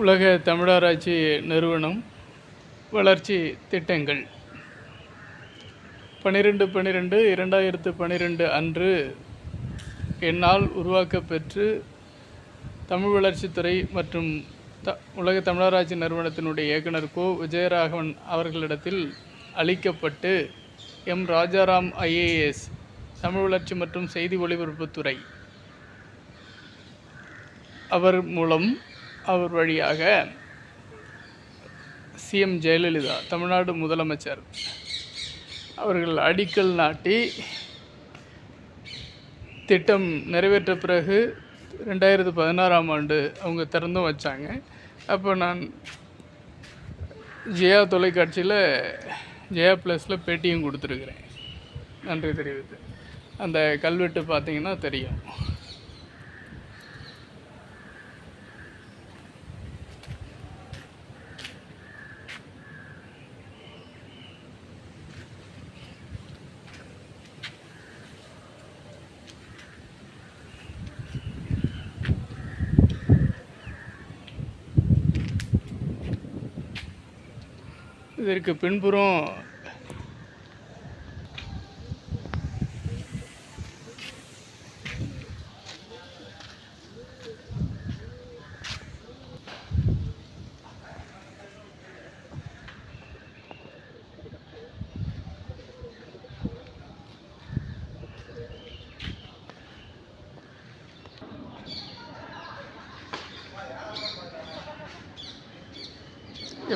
உலக தமிழராட்சி நிறுவனம் வளர்ச்சி திட்டங்கள் 12/12/2012 அன்று என்னால் உருவாக்கப்பெற்று தமிழ் வளர்ச்சித்துறை மற்றும் உலக தமிழராட்சி நிறுவனத்தினுடைய இயக்குனர் கோ. விஜயராகவன் அவர்களிடத்தில் அளிக்கப்பட்டு எம். ராஜாராம் IAS தமிழ் வளர்ச்சி மற்றும் செய்தி ஒலிபரப்புத்துறை அவர் வழியாக CM ஜெயலலிதா தமிழ்நாடு முதலமைச்சர் அவர்கள் அடிக்கல் நாட்டி திட்டம் நிறைவேற்ற பிறகு 2016ஆம் ஆண்டு அவங்க திறந்தும் வச்சாங்க. அப்போ நான் ஜெயா தொலைக்காட்சியில் ஜெயா ப்ளஸில் பேட்டியும் கொடுத்துருக்குறேன். நன்றி தெரிவித்து அந்த கல்வெட்டு பார்த்திங்கன்னா தெரியும். இதற்கு பின்புறம்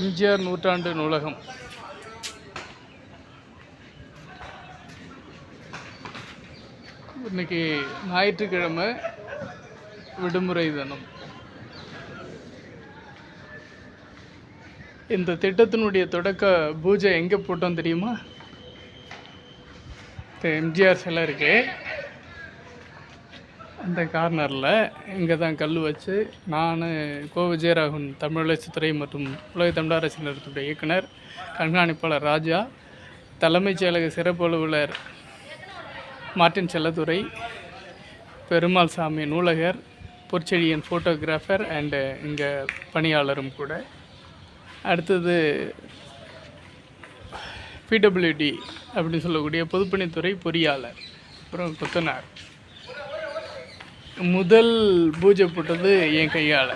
MGR நூற்றாண்டு நூலகம் இன்னைக்கு ஞாயிற்றுக்கிழமை விடுமுறை தினம். இந்த திட்டத்தினுடைய தொடக்க பூஜை எங்கே போட்டோம் தெரியுமா? எம்ஜிஆர் சிலை இருக்கு அந்த கார்னரில் இங்கே தான் கல் வச்சு நான் கோ. விஜயராகவன் தமிழ் வளர்ச்சித்துறை மற்றும் உலக தமிழராட்சி நிறுவனத்துடைய இயக்குனர், கண்காணிப்பாளர் ராஜா, தலைமைச் செயலக சிறப்பு அலுவலர் மார்ட்டின் செல்லத்துறை, பெருமாள் சாமி நூலகர், பொற்செழியன் ஃபோட்டோகிராஃபர் அண்டு இங்கே பணியாளரும் கூட. அடுத்தது PWD அப்படின்னு சொல்லக்கூடிய பொதுப்பணித்துறை பொறியாளர், அப்புறம் கொத்தனார். முதல் பூஜை போட்டது என் கையால்,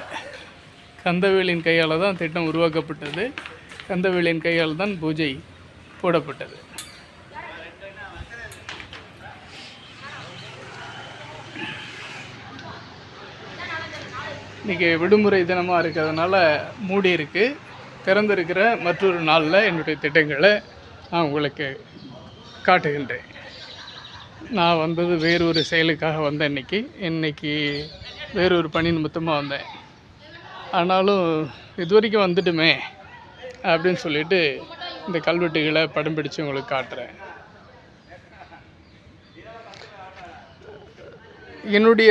கந்தவேலின் கையால் தான் திட்டம் உருவாக்கப்பட்டது. கந்தவேலின் கையால் தான் பூஜை போடப்பட்டது. இன்றைக்கி விடுமுறை தினமாக இருக்கிறதுனால மூடி இருக்குது. திறந்திருக்கிற மற்றொரு நாளில் என்னுடைய திட்டங்களை நான் உங்களுக்கு காட்டுகின்றேன். நான் வந்தது வேறொரு செயலுக்காக வந்தேன். இன்றைக்கி வேறொரு பணி நிமித்தமாக வந்தேன். ஆனாலும் இது வரைக்கும் வந்துட்டுமே அப்படின்னு சொல்லிட்டு இந்த கல்வெட்டுகளை படம் பிடிச்சு உங்களுக்கு காட்டுறேன். என்னுடைய